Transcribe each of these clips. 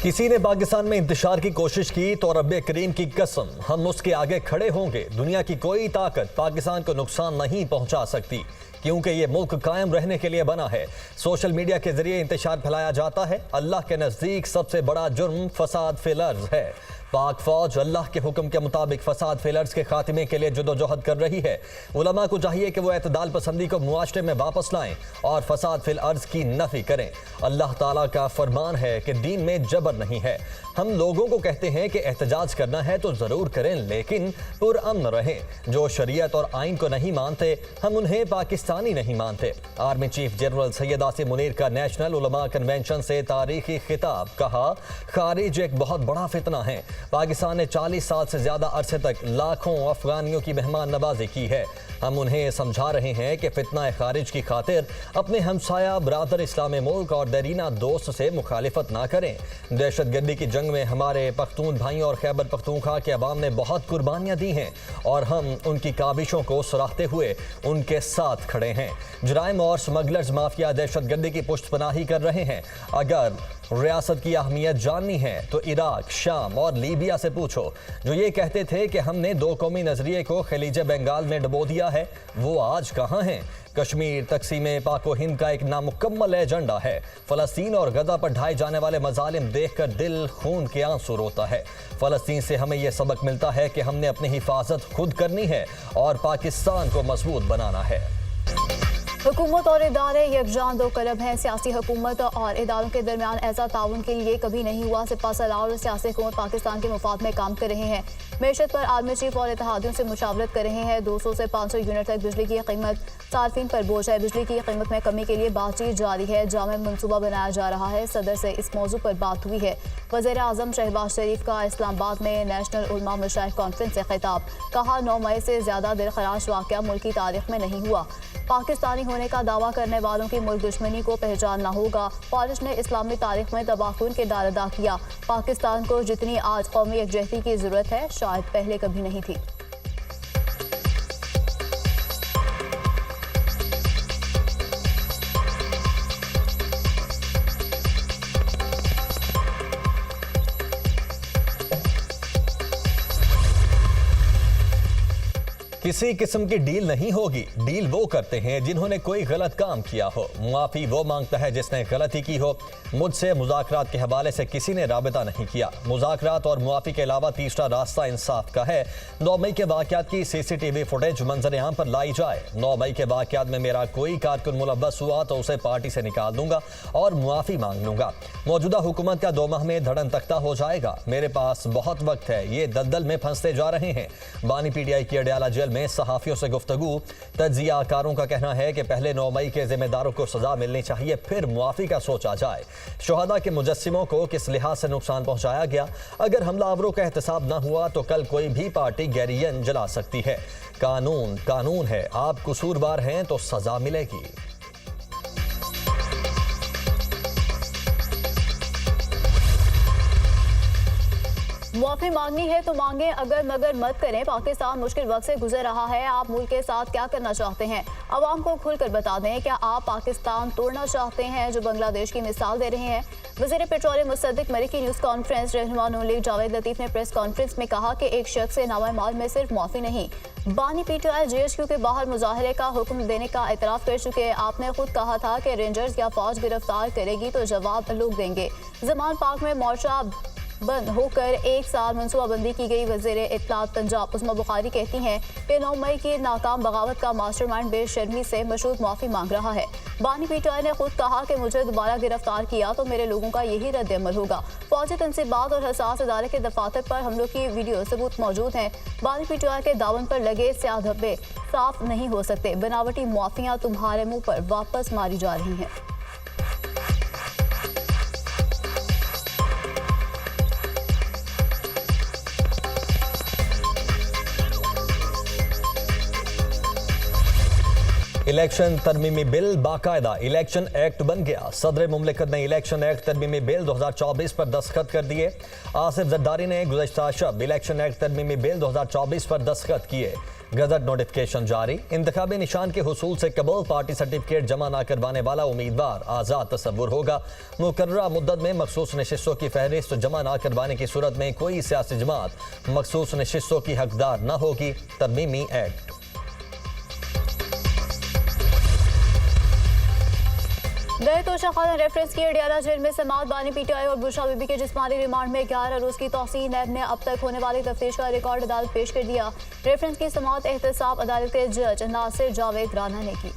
किसी ने पाकिस्तान में इंतशार की कोशिश की तो रब्बे करीम की कसम हम उसके आगे खड़े होंगे। दुनिया की कोई ताकत पाकिस्तान को नुकसान नहीं पहुंचा सकती, क्योंकि ये मुल्क कायम रहने के लिए बना है। सोशल मीडिया के जरिए इंतशार फैलाया जाता है। अल्लाह के नज़दीक सबसे बड़ा जुर्म फसाद फिल अर्ज़ है। पाक फौज अल्लाह के हुक्म के मुताबिक फसाद फिल अर्ज़ के खात्मे के लिए जदोजहद कर रही है। उलमा को चाहिए कि वो एतदाल पसंदी को मुआशरे में वापस लाएं और फसाद फिल अर्ज़ की नफी करें। अल्लाह ताला का फरमान है कि दीन में जबर नहीं है। हम लोगों को कहते हैं कि एहतजाज करना है तो ज़रूर करें, लेकिन पुरअमन रहें। जो शरीयत और आइन को नहीं मानते हम उन्हें पाकिस्तानी नहीं मानते। Army chief general Syed Asim Munir का नेशनल उलमा कन्वेंशन से तारीखी खिताब। कहा, खारिज एक बहुत बड़ा फितना है। पाकिस्तान ने 40 साल से ज्यादा अरसे तक लाखों अफगानियों की मेहमान नवाजी की है। हम उन्हें समझा रहे हैं कि फितना खारिज की खातिर अपने हमसाया बरादर इस्लामी मुल्क और दरीना दोस्त से मुखालिफत ना करें। दहशतगर्दी की जंग में हमारे पख्तून भाई और खैबर पख्तूनख्वा के अवाम ने बहुत कुर्बानियां दी हैं और हम उनकी काबिशों को सराहते हुए उनके साथ खड़े हैं। जराइम और स्मगलर्स माफिया दहशतगर्दी की पुष्टपनाही कर रहे हैं। अगर रियासत की अहमियत जाननी है तो इराक, शाम और लीबिया से पूछो। जो ये कहते थे कि हमने दो कौमी नजरिए को खलीज बंगाल में डुबो दिया है, वो आज कहाँ हैं? कश्मीर तकसीम पाको हिंद का एक नामुकम्मल एजेंडा है। फ़लस्तीन और गजा पर ढाए जाने वाले मजालिम देखकर दिल खून के आंसू रोता है। फ़लस्तीन से हमें यह सबक मिलता है कि हमने अपनी हिफाजत खुद करनी है और पाकिस्तान को मजबूत बनाना है। हुकूमत और इदारे यकजान दो कलब हैं। सियासी हुकूमत और इदारों के दरमियान ऐसा ताउन के लिए कभी नहीं हुआ। सिपा सलार और सियासी हुकूमत पाकिस्तान के मुफाद में काम कर रहे हैं। मैशत पर आर्मी चीफ और इत्तेहादियों से मुशावरत कर रहे हैं। 200 से 500 यूनिट तक बिजली की कीमत सार्फिन पर बोझ है। बिजली की कीमत में कमी के लिए बातचीत जारी है। जामे मनसूबा बनाया जा रहा है। सदर से इस मौजू पर बात हुई है। वज़ीर आज़म शहबाज शरीफ का इस्लामाबाद में नेशनल उलमा मशाइख कॉन्फ्रेंस से खिताब। कहा, 9 मई से ज्यादा दिलखराश वाक़या मुल्क की तारीख में नहीं हुआ। पाकिस्तानी होने का दावा करने वालों की मुल्क दुश्मनी को पहचानना होगा। फौज ने इस्लामी तारीख में तबाहकुन किरदार अदा किया। पाकिस्तान को जितनी आज कौमी यकजहती की जरूरत है, शायद पहले कभी नहीं थी। किसी किस्म की डील नहीं होगी। डील वो करते हैं जिन्होंने कोई गलत काम किया हो। मुआफ़ी वो मांगता है जिसने गलती की हो। मुझसे मुज़ाकरात के हवाले से किसी ने राबिता नहीं किया। मुज़ाकरात और मुआफ़ी के अलावा तीसरा रास्ता इंसाफ का है। 9 मई के वाक़यात की CCTV फुटेज मंजर आम पर लाई जाए। 9 मई के वाक़यात में मेरा कोई कारकुन मुलव्वस हुआ तो उसे पार्टी से निकाल दूंगा और मुआफ़ी मांग लूंगा। मौजूदा हुकूमत का 2 माह में धड़न तख्ता हो जाएगा। मेरे पास बहुत वक्त है। ये दलदल में फंसते जा रहे हैं। बानी PTI की अडयाला जेल में सहाफियों से गुफ्तगू। तज्जियाकारों का कहना है कि पहले 9 मई के जिम्मेदारों को सजा मिलनी चाहिए, फिर मुआफ़ी का सोचा जाए। शुहदा के मुजस्सिमों को किस लिहाज से नुकसान पहुंचाया गया? अगर हमलावरों का एहतसाब न हुआ तो कल कोई भी पार्टी गैरियन जला सकती है। कानून कानून है। आप कसूरवार हैं तो सजा मिलेगी। मुआफ़ी मांगनी है तो मांगे, अगर मगर मत करें। पाकिस्तान मुश्किल वक्त से गुजर रहा है। आप मुल्क के साथ क्या करना चाहते हैं? अवाम को खुलकर बता दें। क्या आप पाकिस्तान तोड़ना चाहते हैं, जो बांग्लादेश की मिसाल दे रहे हैं? वज़ीर पेट्रोलियम मुसद्दिक मरी की न्यूज़ कॉन्फ्रेंस। रहनुमा नून लीग जावेद लतीफ़ ने प्रेस कॉन्फ्रेंस में कहा कि एक शख्स से नामा माल में सिर्फ मुआफ़ी नहीं। बानी PTI GHQ के बाहर मुजाहरे का हुक्म देने का एतराफ़ कर चुके। आपने खुद कहा था कि रेंजर्स या फौज गिरफ्तार करेगी तो जवाब लोग देंगे। जमान पाक में मोर्चा बंद होकर 1 साल मनसूबाबंदी की गई। वज़ीर इत्तलात पंजाब उस्मा बुखारी कहती हैं कि 9 मई की नाकाम बगावत का मास्टरमाइंड बेशर्मी से मशहूर माफ़ी मांग रहा है। बानी PTI ने खुद कहा कि मुझे दोबारा गिरफ्तार किया तो मेरे लोगों का यही रद्द अमल होगा। फौजी तनसीबात और हसास इदारे के दफातर पर हमलों की वीडियो सबूत मौजूद हैं। बानी PTI के दावन पर लगे स्याह धब्बे साफ नहीं हो सकते। बनावटी मुआफ़ियाँ तुम्हारे मुँह पर वापस मारी जा रही हैं। इलेक्शन तरमीमी बिल बाकायदा इलेक्शन एक्ट बन गया। सदर मुमलिकत ने इलेक्शन एक्ट तरमीमी बिल 2024 पर दस्तखत कर दिए। आसिफ जरदारी ने गुज़श्ता शब इलेक्शन एक्ट तरमीमी बिल 2024 पर दस्तखत किए। गजट नोटिफिकेशन जारी। इंतखाबी निशान के हुसूल से कबल पार्टी सर्टिफिकेट जमा न करवाने वाला उम्मीदवार आज़ाद तस्वुर होगा। मुकर्ररा मुद्दत में मखसूस नशिस्तों की फहरिस्त जमा न करवाने की सूरत में कोई सियासी जमात मखसूस नशिस्तों की हकदार न होगी। तरमीमी एक्ट। गए तोशा खान ने रेफरेंस किए अडियाला जेल में समात बानी पीटीआई और बुशरा बीबी के जिस्मानी रिमांड में 11 रोज की तौसीह। नैब ने अब तक होने वाली तफ्तीश का रिकॉर्ड अदालत पेश कर दिया। रेफरेंस की समात एहतसाब अदालत के जज नासिर जावेद राना ने की।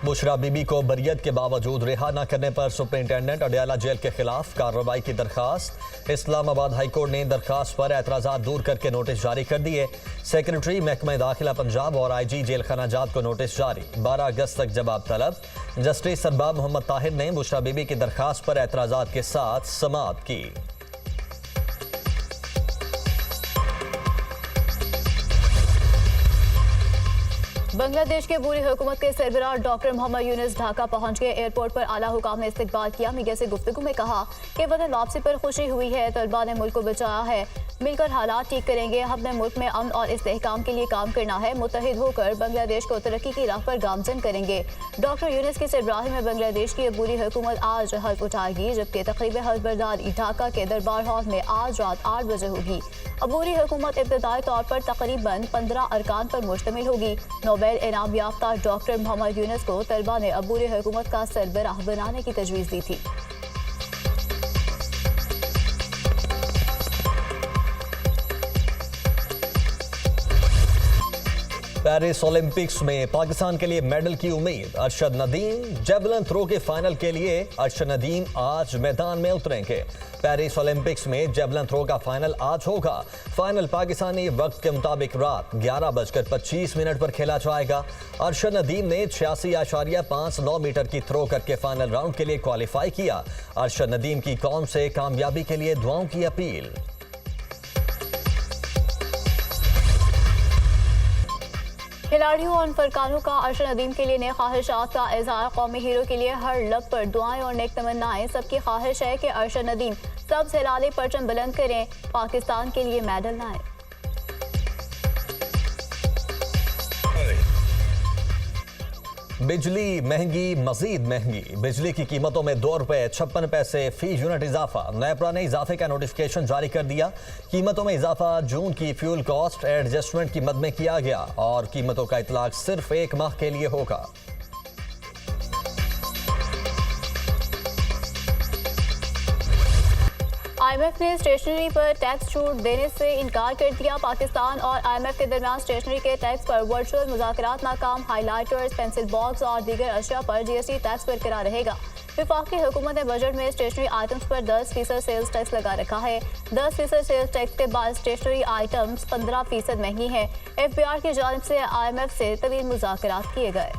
बुशरा बीबी को बरियत के बावजूद रिहा न करने पर सुप्रिंटेंडेंट अडियाला जेल के खिलाफ कार्रवाई की दरखास्त। इस्लामाबाद हाईकोर्ट ने दरखास्त पर एतराज़ात दूर करके नोटिस जारी कर दिए। सेक्रेटरी महकमा दाखिला पंजाब और IG जेल खाना जात को नोटिस जारी। 12 अगस्त तक जवाब तलब। जस्टिस सरबाब मोहम्मद ताहिर ने बुशरा बीबी की दरखास्त पर एतराज़ात के साथ समाअत की। बांग्लादेश के बुरी हुकूमत के सरबराह डॉक्टर मोहम्मद यूनुस ढाका पहुंच गए। एयरपोर्ट पर आला हुकाम ने इस्तकबाल किया। मीडिया से गुफ्तगू में कहा कि वतन वापसी पर खुशी हुई है। तलबा ने मुल्क को बचाया है। मिलकर हालात ठीक करेंगे। हमने मुल्क में अमन और इस्तेहकाम के लिए काम करना है। मुत्तहिद होकर बांग्लादेश को तरक्की की राह पर गामजन करेंगे। डॉक्टर यूनुस की सरबराही में बांग्लादेश की बुरी हुकूमत आज हल्फ उठाएगी, जबकि तकरीब हल्फ बर्दारी ढाका के दरबार हॉल में आज रात 8 बजे होगी। अबूरी हुकूमत इब्तदाई तौर पर तकरीबन 15 अरकान पर मुश्तमिल होगी। नोबेल इनाम याफ्ता डॉक्टर मोहम्मद यूनुस को तलबा ने अबूरी हुकूमत का सरबराह बनाने की तजवीज़ दी थी। पेरिस ओलंपिक्स में पाकिस्तान के लिए मेडल की उम्मीद। अरशद नदीम जेवलिन थ्रो के फाइनल के लिए अरशद नदीम आज मैदान में उतरेंगे। पेरिस ओलंपिक्स में जेवलिन थ्रो का फाइनल आज होगा। फाइनल पाकिस्तानी वक्त के मुताबिक रात 11:25 पर खेला जाएगा। अरशद नदीम ने 86.59 मीटर की थ्रो करके फाइनल राउंड के लिए क्वालिफाई किया। अरशद नदीम की कौम से कामयाबी के लिए दुआओं की अपील। खिलाड़ियों और फरकानों का अरशद नदीम के लिए नेक ख्वाहिशात का इजहार। कौमी हीरो के लिए हर लब पर दुआएं और नेक तमन्नाएं। सबकी ख्वाहिश है कि अरशद नदीम सब हिलाली परचम बुलंद करें, पाकिस्तान के लिए मेडल लाएं। बिजली महंगी, मजीद महंगी। बिजली की कीमतों में ₹2.56 फी यूनिट इजाफा। नेपरा ने इजाफे का नोटिफिकेशन जारी कर दिया। कीमतों में इजाफा जून की फ्यूल कॉस्ट एडजस्टमेंट की मद में किया गया और कीमतों का इतलाक सिर्फ 1 माह के लिए होगा। IMF ने स्टेशनरी पर टैक्स छूट देने से इनकार कर दिया। पाकिस्तान और IMF के दरमियान स्टेशनरी के टैक्स पर वर्चुअल मुज़ाकरात नाकाम। हाईलाइटर्स, पेंसिल बॉक्स और दीगर अशिया पर GST टैक्स बरकरार रहेगा। वफाकी हुकूमत ने बजट में स्टेशनरी आइटम्स पर 10% सेल्स टैक्स लगा रखा है। 10% सेल्स टैक्स के बाद स्टेशनरी आइटम्स 15% महंगी हैं। FBR की जानिब से IMF से तवील मुज़ाकरात किए गए।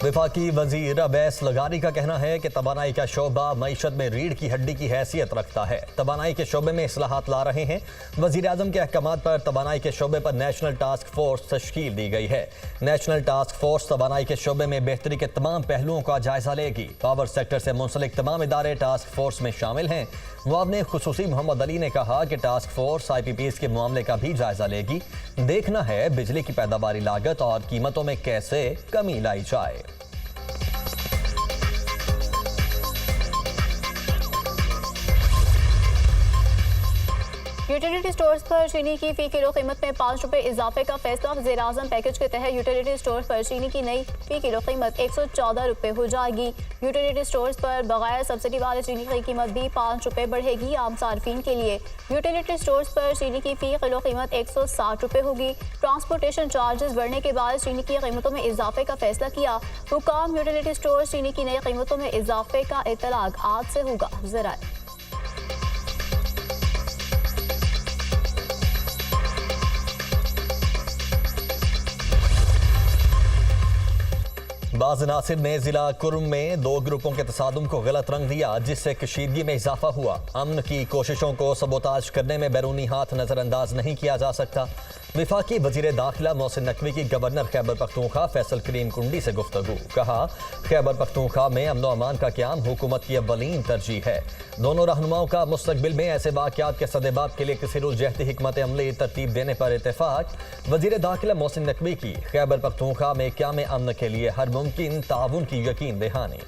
वफाकी वजीर अवैस लगारी का कहना है कि तवानाई का शोबा मईशत में रीढ़ की हड्डी की हैसियत रखता है। तवानाई के शोबे में इस्लाहात ला रहे हैं। वजीर आजम के अहकामात पर तवानाई के शोबे पर नेशनल टास्क फोर्स तश्कील दी गई है। नेशनल टास्क फोर्स तवानाई के शोबे में बेहतरी के तमाम पहलुओं का जायजा लेगी। पावर सेक्टर से मुंसलिक तमाम इदारे टास्क फोर्स में शामिल हैं। मुआवने खुसूसी मोहम्मद अली ने कहा कि टास्क फोर्स IPPs के मामले का भी जायजा लेगी। देखना है बिजली की पैदावारी लागत और कीमतों में कैसे कमी लाई जाए। यूटिलिटी स्टोर्स पर चीनी की फी किलो कीमत में ₹5 इजाफे का फैसला। वज़ीर आज़म पैकेज के तहत यूटिलिटी स्टोर्स पर चीनी की नई फी किलो कीमत ₹114 हो जाएगी। यूटिलिटी स्टोर्स पर बगैर सब्सिडी वाले चीनी की कीमत भी ₹5 बढ़ेगी। आम सार्फिन के लिए यूटिलिटी स्टोर्स पर चीनी की फी किलो कीमत ₹160 होगी। ट्रांसपोर्टेशन चार्जेस बढ़ने के बाद चीनी की कीमतों में इजाफे का फैसला किया। हुकाम यूटिलिटी स्टोर्स चीनी की नई कीमतों में इजाफे का इतलाक आज से होगा। ज़राए मुमताज नासिर ने जिला कुर्म में 2 ग्रुपों के तसादुम को गलत रंग दिया, जिससे कशीदगी में इजाफा हुआ। अमन की कोशिशों को सबोताज करने में बैरूनी हाथ नजरअंदाज नहीं किया जा सकता। विफाकी वजीर दाखिला मोहसिन नकवी की गवर्नर खैबर पख्तूनख्वा फैसल करीम कुंडी से गुफ्तगू। कहा, खैबर पख्तूनख्वा में अमन व अमान का क़याम हुकूमत की अव्वलीन तरजीह है। दोनों रहनुमाओं का मुस्तकबिल में ऐसे वाक़यात के सदेबाब के लिए किसीरुलजहती हिकमत अमली तरतीब देने पर इत्तेफाक। वजीर दाखिला मोहसिन नकवी की खैबर पख्तूनख्वा में क़याम अमन के लिए हर मुमकिन ताउन की यकीन दहानी।